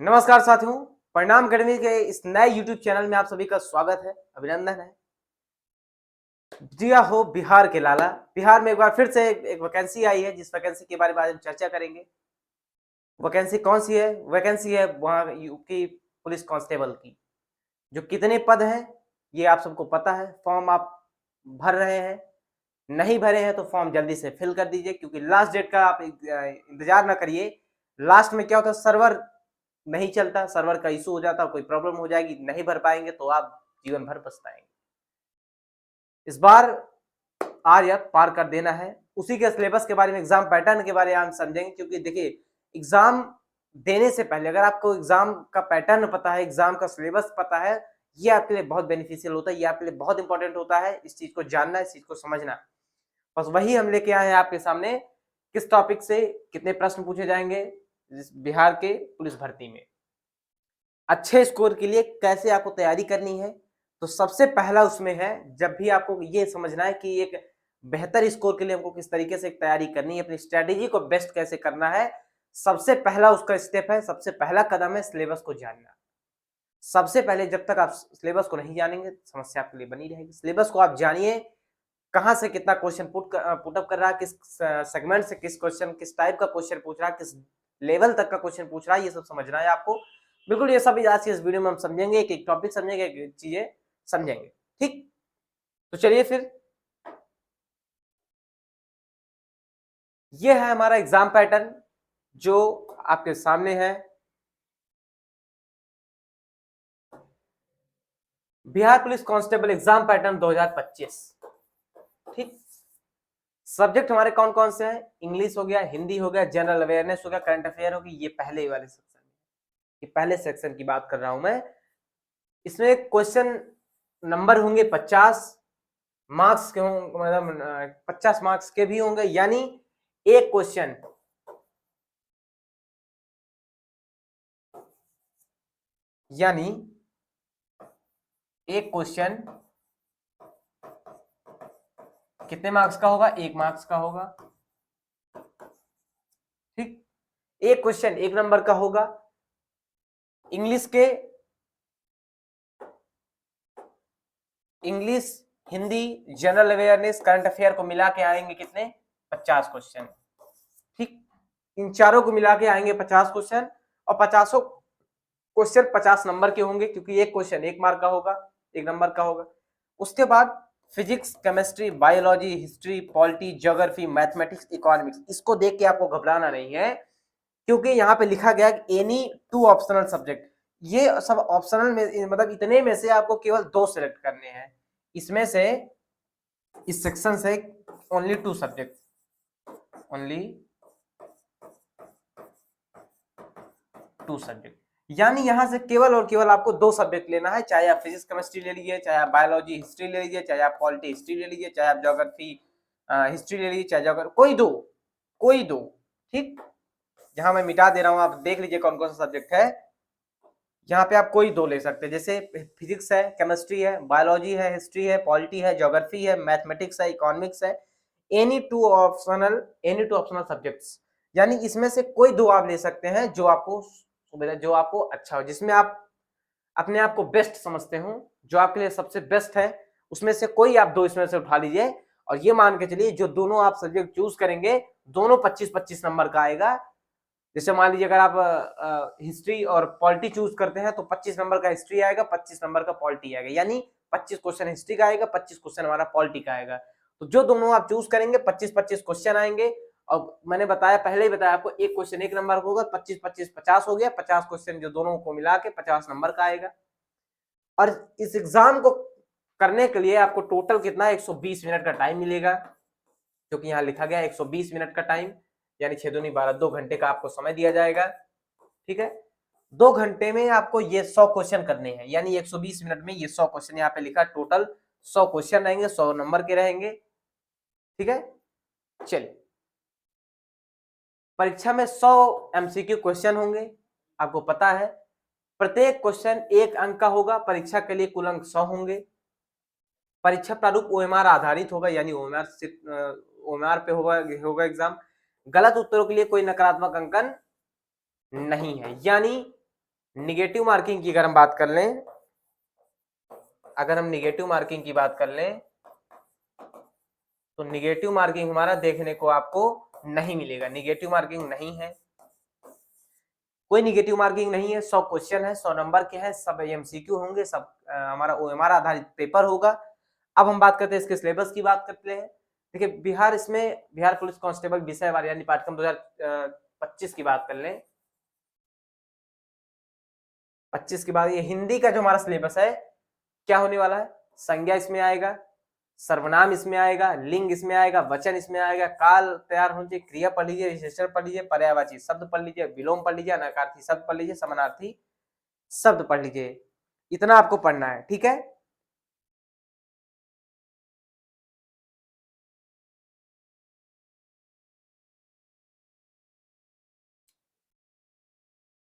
नमस्कार साथियों, परिणाम अकेडमी के इस नए यूट्यूब चैनल में आप सभी का स्वागत है, अभिनंदन है। जिया हो बिहार के लाला। बिहार में एक बार फिर से एक वैकेंसी आई है, जिस वैकेंसी के बारे में आज हम चर्चा करेंगे। वैकेंसी कौन सी है? वैकेंसी है वहाँ यूपी पुलिस कांस्टेबल की। जो कितने पद हैं ये आप सबको पता है। फॉर्म आप भर रहे हैं, नहीं भरे हैं तो फॉर्म जल्दी से फिल कर दीजिए, क्योंकि लास्ट डेट का आप इंतजार ना करिए। लास्ट में क्या होता है, सर्वर नहीं चलता, सर्वर का इशू हो जाता, कोई प्रॉब्लम हो जाएगी, नहीं भर पाएंगे तो आप जीवन भर पछताएंगे। इस बार आर्यत पार कर देना है। उसी के सिलेबस के बारे में, एग्जाम पैटर्न के बारे में हम समझेंगे, क्योंकि देखिए एग्जाम देने से पहले अगर आपको एग्जाम का पैटर्न पता है, एग्जाम का सिलेबस पता है, ये आपके लिए बहुत बेनिफिशियल होता है, ये आपके लिए बहुत इंपॉर्टेंट होता है। इस चीज को जानना, इस चीज को समझना, बस वही हम लेके आए हैं आपके सामने। किस टॉपिक से कितने प्रश्न पूछे जाएंगे बिहार के पुलिस भर्ती में, अच्छे स्कोर के लिए कैसे आपको तैयारी करनी है। तो सबसे पहला उसमें है, जब भी आपको ये समझना है कि एक बेहतर स्कोर के लिए हमको किस तरीके से तैयारी करनी है, अपनी स्ट्रेटेजी को बेस्ट कैसे करना है, सबसे पहला उसका स्टेप है, सबसे पहला कदम है सिलेबस को जानना। सबसे पहले जब तक आप सिलेबस को नहीं जानेंगे, समस्या आपके लिए बनी रहेगी। सिलेबस को आप जानिए, कहां से कितना क्वेश्चन पुटअप कर रहा है, किस सेगमेंट से किस क्वेश्चन, किस टाइप का क्वेश्चन पूछ रहा है, किस लेवल तक का क्वेश्चन पूछ रहा है, ये सब समझना है आपको। बिल्कुल ये सब आज की इस वीडियो में हम समझेंगे, एक टॉपिक समझेंगे, एक चीजें समझेंगे। ठीक, तो चलिए फिर, ये है हमारा एग्जाम पैटर्न जो आपके सामने है। Bihar police constable exam pattern 2025। ठीक, सब्जेक्ट हमारे कौन कौन से हैं? इंग्लिश हो गया, हिंदी हो गया, जनरल अवेयरनेस हो गया, करंट अफेयर होगी। ये पहले वाले सेक्शन, ये पहले सेक्शन की बात कर रहा हूं मैं। इसमें क्वेश्चन नंबर होंगे 50 मार्क्स के होंगे, मतलब 50 मार्क्स के भी होंगे, यानी एक क्वेश्चन यानी एक क्वेश्चन कितने मार्क्स का होगा? 1 मार्क्स का होगा। ठीक, एक क्वेश्चन 1 नंबर का होगा। इंग्लिश के, English, Hindi, general awareness, current affair को मिला के आएंगे कितने? 50 क्वेश्चन। ठीक, इन चारों को मिला के आएंगे 50 क्वेश्चन, और 50 क्वेश्चन 50 नंबर के होंगे, क्योंकि एक क्वेश्चन 1 मार्क का होगा, 1 नंबर का होगा। उसके बाद physics, chemistry, biology, history, polity, geography, mathematics, economics, इसको देख के आपको घबराना नहीं है, क्योंकि यहाँ पे लिखा गया एनी 2 ऑप्शनल सब्जेक्ट। ये सब ऑप्शनल में, मतलब इतने में से आपको केवल 2 सिलेक्ट करने हैं। इसमें से, इस सेक्शन से ओनली 2 सब्जेक्ट, ओनली 2 सब्जेक्ट, यानी यहां से केवल और केवल आपको 2 सब्जेक्ट लेना है। चाहे आप फिजिक्स केमिस्ट्री ले लीजिए, चाहे आप बायोलॉजी हिस्ट्री ले लीजिए, चाहे आप पॉलिटी हिस्ट्री ले लीजिए, चाहे आप ज्योग्राफी हिस्ट्री ले लीजिए, चाहे ज्योग्राफी, कोई दो। ठीक, यहाँ मैं मिटा दे रहा हूं, आप देख लीजिए कौन कौन सा सब्जेक्ट है। यहाँ पे आप कोई 2 ले सकते हैं, जैसे फिजिक्स है, केमिस्ट्री है, बायोलॉजी है, हिस्ट्री है, पॉलिटी है, ज्योग्राफी है, मैथमेटिक्स है, इकोनॉमिक्स है। एनी टू ऑप्शनल सब्जेक्ट्स, यानी इसमें से कोई 2 आप ले सकते हैं जो आपको अच्छा हो, जिसमें आप अपने आप को बेस्ट समझते हो, जो आपके लिए सबसे बेस्ट है, उसमें से कोई आप 2 इसमें से उठा लीजिए। और ये मान के चलिए, जो दोनों आप सब्जेक्ट चूज करेंगे, दोनों 25-25 नंबर का आएगा। जैसे मान लीजिए अगर आप हिस्ट्री और पॉलिटी चूज करते हैं, तो 25 नंबर का हिस्ट्री आएगा, 25 नंबर का पॉलिटी आएगा, यानी 25 क्वेश्चन हिस्ट्री का आएगा, 25 क्वेश्चन हमारा पॉलिटी का आएगा। तो जो दोनों आप चूज करेंगे, 25-25 क्वेश्चन आएंगे। और मैंने बताया, पहले ही बताया आपको, एक क्वेश्चन 1 नंबर का होगा, 25-25 50 हो गया, 50 क्वेश्चन जो दोनों को मिला के 50 नंबर का आएगा। और इस एग्जाम को करने के लिए आपको टोटल कितना, 120 मिनट का टाइम मिलेगा, क्योंकि यहाँ लिखा गया 120 मिनट का टाइम, यानी 6 दूनी 12, 2 घंटे का आपको समय दिया जाएगा। ठीक है, 2 घंटे में आपको ये 100 क्वेश्चन करने हैं, यानी 120 मिनट में ये 100 क्वेश्चन यहाँ पे लिखा, टोटल 100 क्वेश्चन रहेंगे, 100 नंबर के रहेंगे। ठीक है, चलिए, परीक्षा में 100 एमसीक्यू क्वेश्चन होंगे, आपको पता है। प्रत्येक क्वेश्चन 1 अंक का होगा, परीक्षा के लिए कुल अंक 100 होंगे। परीक्षा प्रारूप ओएमआर आधारित होगा, यानी ओएमआर पे होगा एग्जाम। गलत उत्तरों के लिए कोई नकारात्मक अंकन नहीं है, यानी निगेटिव मार्किंग की अगर हम बात कर लें, अगर हम निगेटिव मार्किंग की बात कर लें, तो निगेटिव मार्किंग हमारा देखने को आपको नहीं मिलेगा, निगेटिव मार्किंग नहीं है, कोई निगेटिव मार्किंग नहीं है। 100 क्वेश्चन है, 100 नंबर के हैं, सब एमसीक्यू होंगे, सब हमारा ओएमआर आधारित पेपर होगा। अब हम बात करते हैं इसके सिलेबस की बात करते हैं। देखिए बिहार, इसमें बिहार पुलिस कांस्टेबल विषयवार यानी पाठ्यक्रम 2025 की बात कर लें, 25 के बाद ये हिंदी का जो हमारा सिलेबस है क्या होने वाला है, संज्ञा इसमें आएगा, सर्वनाम इसमें आएगा, लिंग इसमें आएगा, वचन इसमें आएगा, काल तैयार होने चाहिए, क्रिया पढ़ लीजिए, विशेषण पढ़ लीजिए, पर्यायवाची शब्द पढ़ लीजिए, विलोम पढ़ लीजिए, अनार्थी शब्द पढ़ लीजिए, समानार्थी शब्द पढ़ लीजिए। इतना आपको पढ़ना है, ठीक है।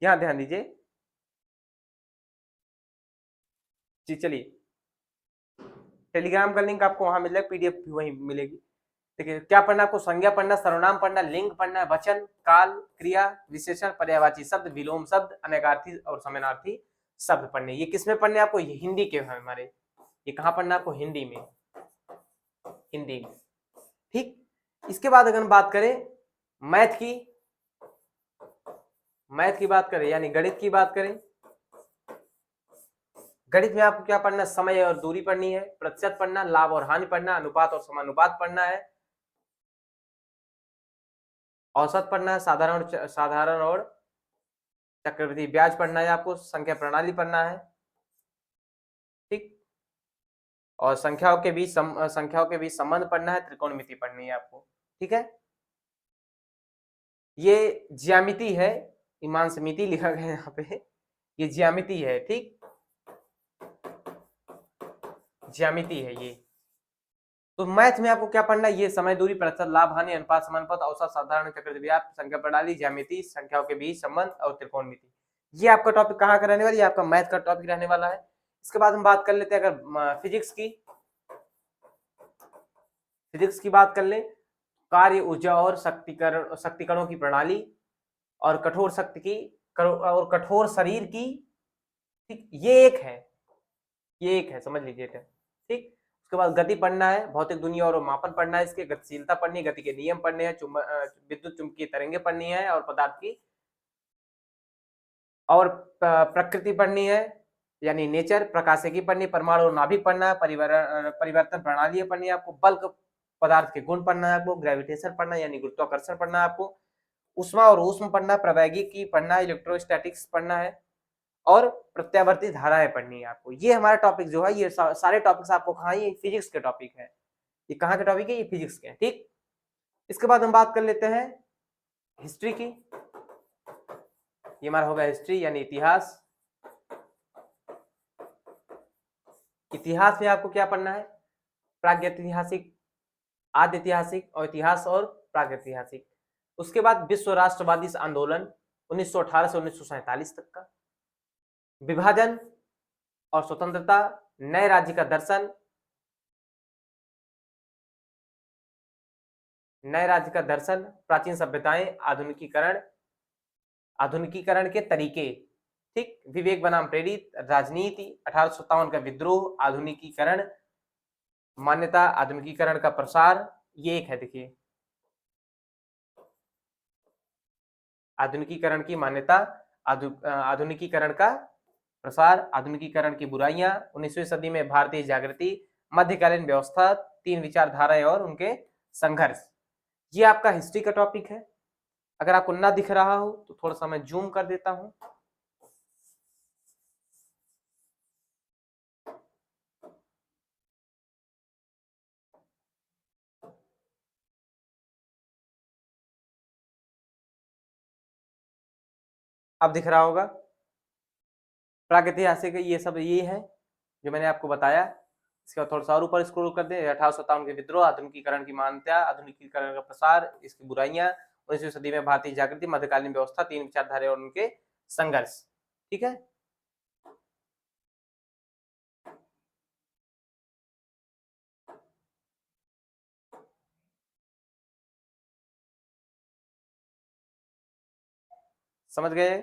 यहां ध्यान दीजिए जी। चलिए टेलीग्राम का लिंक आपको वहां मिल जाएगा, पीडीएफ भी वहीं मिलेगी। देखिए क्या पढ़ना आपको, संज्ञा पढ़ना, सर्वनाम पढ़ना, लिंग पढ़ना, वचन, काल, क्रिया, विशेषण, पर्यायवाची शब्द, विलोम शब्द, अनेकार्थी और समानार्थी शब्द पढ़ने। ये किसमें पढ़ने आपको, ये हिंदी के हैं हमारे, ये कहाँ पढ़ना आपको, हिंदी में, हिंदी में, ठीक। इसके बाद अगर हम बात करें मैथ की, मैथ की बात करें यानी गणित की बात करें, गणित में आपको क्या पढ़ना, समय और दूरी पढ़नी है, प्रतिशत पढ़ना, लाभ और हानि पढ़ना, अनुपात और समानुपात पढ़ना है, औसत पढ़ना है, साधारण और चक्रवृद्धि ब्याज पढ़ना है, आपको संख्या प्रणाली पढ़ना है, ठीक। और संख्याओं के बीच संबंध पढ़ना है, त्रिकोणमिति पढ़नी है आपको, ठीक है। ये ज्यामिति है, ईमान समिति लिखा गया है यहाँ पे, ये ज्यामिति है, ठीक, ज्यामिति है ये। तो मैथ में आपको क्या पढ़ना है, ये समय दूरी, प्रतिशत, लाभ हानि, अनुपात, समानुपात, औसत, साधारण, चक्रवृद्धि ब्याज, संख्या प्रणाली, ज्यामिति, संख्याओं के बीच संबंध और त्रिकोणमिति। ये आपका टॉपिक कहाँ का रहने वाला है, ये आपका मैथ का टॉपिक रहने वाला है। इसके बाद हम बात कर लेते हैं अगर फिजिक्स की, फिजिक्स की बात कर ले, कार्य, ऊर्जा और शक्तिकणों की प्रणाली और कठोर शक्ति की और कठोर शरीर की, ठीक, ये एक है, ये एक है, समझ लीजिए, ठीक। उसके बाद गति पढ़ना है, भौतिक दुनिया और मापन पढ़ना है, इसके गतिशीलता पढ़नी है, गति के नियम पढ़ने हैं, विद्युत चुंबकीय तरंगे पढ़नी है और पदार्थ की और प्रकृति पढ़नी है यानी नेचर, प्रकाशिकी पढ़नी, परमाणु और नाभिक पढ़ना है, परिवर्तन प्रणाली पढ़नी है आपको, बल्क पदार्थ के गुण पढ़ना है आपको, ग्रेविटेशन पढ़ना है यानी गुरुत्वाकर्षण पढ़ना है आपको, उष्मा और ऊष्म पढ़ना, प्रवैगिकी पढ़ना है, इलेक्ट्रोस्टैटिक्स पढ़ना है और प्रत्यावर्ती धाराएं पढ़नी है आपको। ये हमारा टॉपिक जो है, ये सारे टॉपिक्स आपको कहाँ, ये फिजिक्स के टॉपिक है, ये कहाँ के टॉपिक है, ये फिजिक्स के, ठीक। इसके बाद हम बात कर लेते हैं हिस्ट्री की, ये हमारा होगा हिस्ट्री यानी इतिहास। इतिहास में आपको क्या पढ़ना है, प्रागैतिहासिक, आद्य ऐतिहासिक और इतिहास और प्रागैतिहासिक। उसके बाद विश्व राष्ट्रवादी आंदोलन 1918 से 1947 तक का, विभाजन और स्वतंत्रता, नए राज्य का दर्शन, नए राज्य का दर्शन, प्राचीन सभ्यताएं, आधुनिकीकरण, आधुनिकीकरण के तरीके, ठीक, विवेक बनाम प्रेरित, राजनीति, 1857 का विद्रोह, आधुनिकीकरण, मान्यता, आधुनिकीकरण का प्रसार, ये एक है, देखिए आधुनिकीकरण की मान्यता, आधुनिकीकरण का प्रसार, आधुनिकीकरण की बुराइयां, 19वीं सदी में भारतीय जागृति, मध्यकालीन व्यवस्था, तीन विचारधाराएं और उनके संघर्ष। ये आपका हिस्ट्री का टॉपिक है। अगर आपको ना दिख रहा हो तो थोड़ा सा मैं जूम कर देता हूं। अब दिख रहा होगा, प्रागैतिहासिक ये सब ये है जो मैंने आपको बताया। इसके बाद थोड़ा सा और ऊपर स्क्रॉल कर दें, 1857 के विद्रोह, आधुनिकीकरण की मान्यता, आधुनिकीकरण का प्रसार, इसकी बुराइयां, 19वीं सदी में भारतीय जागृति, मध्यकालीन व्यवस्था, तीन विचारधारा और उनके संघर्ष, ठीक है। समझ गए।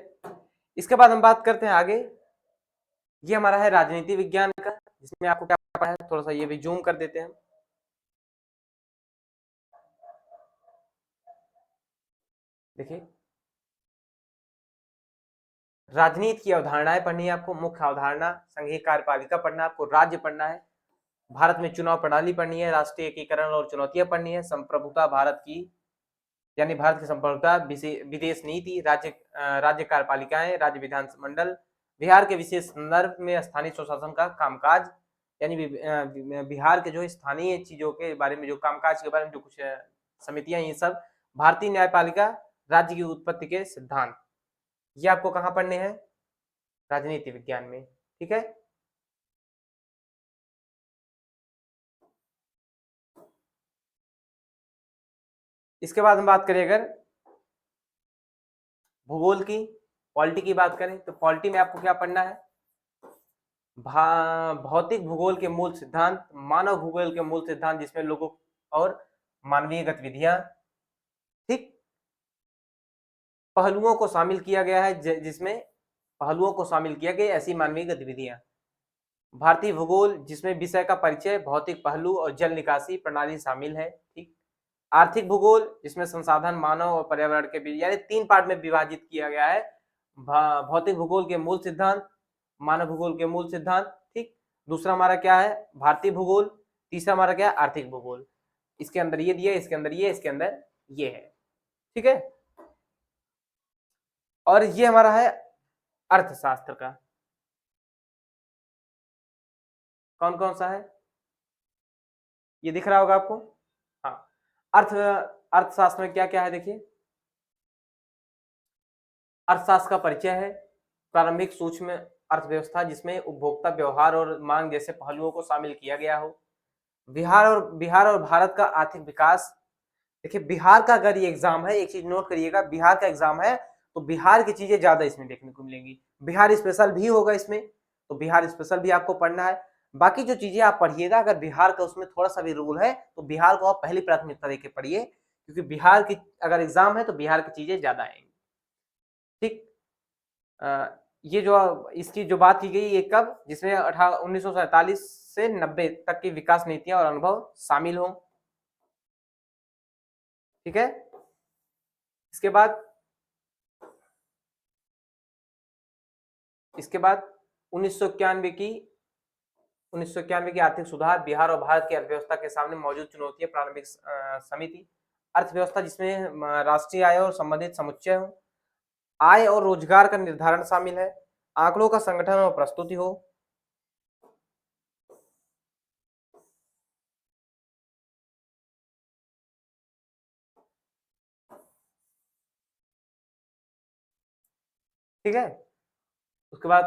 इसके बाद हम बात करते हैं आगे, ये हमारा है राजनीति विज्ञान का, जिसमें आपको क्या पढ़ा है, थोड़ा सा ये भी जूम कर देते हैं। देखिए, राजनीति की अवधारणाएं पढ़नी है आपको, मुख्य अवधारणा, संघीय कार्यपालिका पढ़ना है आपको, राज्य पढ़ना है, भारत में चुनाव प्रणाली पढ़नी है, राष्ट्रीय एकीकरण और चुनौतियां पढ़नी है, संप्रभुता भारत की, यानी भारत की संप्रभुता, विदेश नीति, राज्य कार्यपालिकाएं, राज्य विधानमंडल, बिहार के विशेष संदर्भ में स्थानीय स्वशासन का कामकाज, यानी बिहार के जो स्थानीय चीजों के बारे में, जो कामकाज के बारे में जो कुछ समितियां, ये सब, भारतीय न्यायपालिका, राज्य की उत्पत्ति के सिद्धांत, ये आपको कहाँ पढ़ने हैं, राजनीति विज्ञान में। ठीक है, इसके बाद हम बात करें अगर भूगोल की, पॉलिटी की बात करें, तो पॉलिटी में आपको क्या पढ़ना है, भौतिक भूगोल के मूल सिद्धांत, मानव भूगोल के मूल सिद्धांत, जिसमें लोगों और मानवीय गतिविधियां, ठीक, पहलुओं को शामिल किया गया है, जिसमें पहलुओं को शामिल किया गया ऐसी मानवीय गतिविधियां। भारतीय भूगोल, जिसमें विषय का परिचय, भौतिक पहलू और जल निकासी प्रणाली शामिल है। ठीक, आर्थिक भूगोल, जिसमें संसाधन, मानव और पर्यावरण के बीच, यानी 3 पार्ट में विभाजित किया गया है, भौतिक भूगोल के मूल सिद्धांत, मानव भूगोल के मूल सिद्धांत, ठीक, दूसरा हमारा क्या है, भारतीय भूगोल, तीसरा हमारा क्या है, आर्थिक भूगोल। इसके अंदर ये दिया, इसके अंदर ये, इसके अंदर ये है। ठीक है, और ये हमारा है अर्थशास्त्र का, कौन कौन सा है, ये दिख रहा होगा आपको। हाँ, अर्थशास्त्र में क्या क्या है, देखिए, अर्थशास्त्र का परिचय है, प्रारंभिक सूक्ष्म अर्थव्यवस्था, जिसमें उपभोक्ता व्यवहार और मांग जैसे पहलुओं को शामिल किया गया हो। बिहार और भारत का आर्थिक विकास। देखिए, बिहार का अगर ये एग्जाम है, एक चीज नोट करिएगा, बिहार का एग्जाम है तो बिहार की चीजें ज्यादा इसमें देखने को मिलेंगी, बिहार स्पेशल भी होगा इसमें, तो बिहार स्पेशल भी आपको पढ़ना है। बाकी जो चीजें आप पढ़िएगा, अगर बिहार का उसमें थोड़ा सा भी रूल है तो बिहार को आप पहली प्राथमिकता देके पढ़िए, क्योंकि बिहार की अगर एग्जाम है तो बिहार की चीजें ज्यादा आएंगी। ठीक, ये जो इसकी जो बात की गई, ये कब, जिसमें 1947 से 90 तक की विकास नीतियां और अनुभव शामिल हों। ठीक है, इसके बाद 1991 की आर्थिक सुधार, बिहार और भारत की अर्थव्यवस्था के सामने मौजूद चुनौतियां, प्रारंभिक समिति, अर्थव्यवस्था जिसमें राष्ट्रीय आय और संबंधित समुच्चय हो, आय और रोजगार का निर्धारण शामिल है, आंकड़ों का संगठन और प्रस्तुति हो। ठीक है, उसके बाद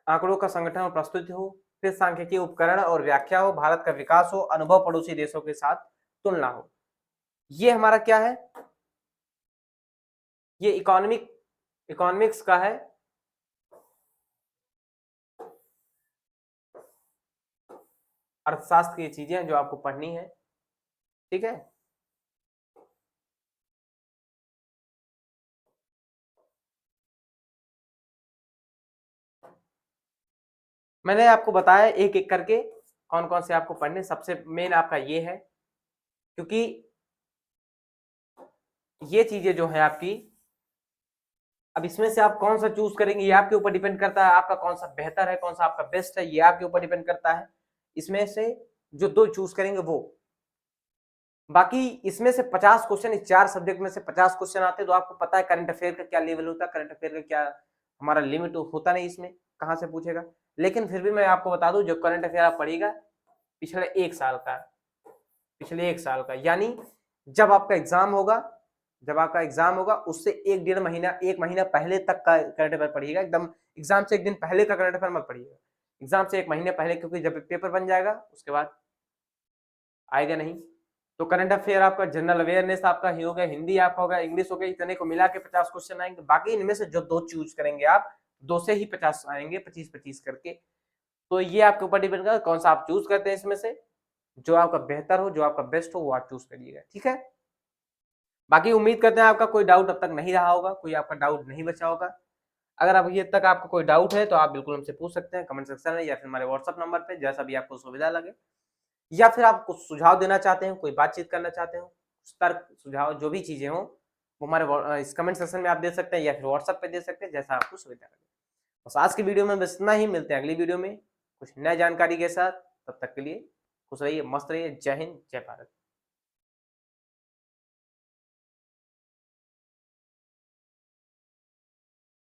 आंकड़ों का संगठन और प्रस्तुति हो, फिर सांख्यिकीय उपकरण और व्याख्या हो, भारत का विकास हो, अनुभव पड़ोसी देशों के साथ तुलना हो। ये हमारा क्या है, ये इकोनॉमिक्स का है, अर्थशास्त्र की चीजें जो आपको पढ़नी है। ठीक है, मैंने आपको बताया एक एक करके कौन कौन से आपको पढ़ने, सबसे मेन आपका ये है, क्योंकि ये चीजें जो है आपकी, अब इसमें से आप कौन सा चूज करेंगे ये आपके ऊपर डिपेंड करता है, आपका कौन सा बेहतर है, कौन सा आपका बेस्ट है, ये आपके ऊपर डिपेंड करता है। इसमें से जो 2 चूज करेंगे वो, बाकी इसमें से 50 क्वेश्चन, इस 4 सब्जेक्ट में से 50 क्वेश्चन आते हैं, तो आपको पता है करंट अफेयर का क्या लेवल होता है, करंट अफेयर का क्या हमारा लिमिट होता नहीं, इसमें कहां से पूछेगा। लेकिन फिर भी मैं आपको बता दूं, जो करंट अफेयर आप पढ़िएगा पिछले 1 साल का, यानी जब आपका एग्जाम होगा उससे 1 महीना पहले तक का करंट अफेयर पढ़िएगा, एकदम एग्जाम से 1 दिन पहले का करंट अफेयर मत पढ़िएगा, एग्जाम से 1 महीने पहले, क्योंकि जब पेपर बन जाएगा उसके बाद आएगा नहीं। तो करंट अफेयर आपका, जनरल अवेयरनेस आपका ही हो गया, हिंदी आपका होगा, इंग्लिश हो गया, इतने को मिला के 50 क्वेश्चन आएंगे। बाकी इनमें से जो 2 चूज करेंगे आप, 2 से ही 50 आएंगे, 25-25 करके। तो ये आपके ऊपर डिपेंड करता है कौन सा आप चूज करते हैं, इसमें से जो आपका बेहतर हो, जो आपका बेस्ट हो, वो आप चूज करिएगा। ठीक है, बाकी उम्मीद करते हैं आपका कोई डाउट अब तक नहीं रहा होगा, कोई आपका डाउट नहीं बचा होगा। अगर अभी तक आपको कोई डाउट है तो आप बिल्कुल हमसे पूछ सकते हैं कमेंट सेक्शन में या फिर हमारे व्हाट्सअप नंबर पे, जैसा भी आपको सुविधा लगे। या फिर आप कुछ सुझाव देना चाहते हो, कोई बातचीत करना चाहते हो, तर्क सुझाव जो भी चीजें हो वो हमारे इस कमेंट सेक्शन में आप दे सकते हैं या फिर व्हाट्सएप पे दे सकते हैं, जैसा आपको सुविधा लगे। बस आज की वीडियो में बस इतना ही, मिलते हैं अगली वीडियो में कुछ नई जानकारी के साथ। तब तक के लिए खुश रहिए, मस्त रहिए। जय हिंद, जय भारत।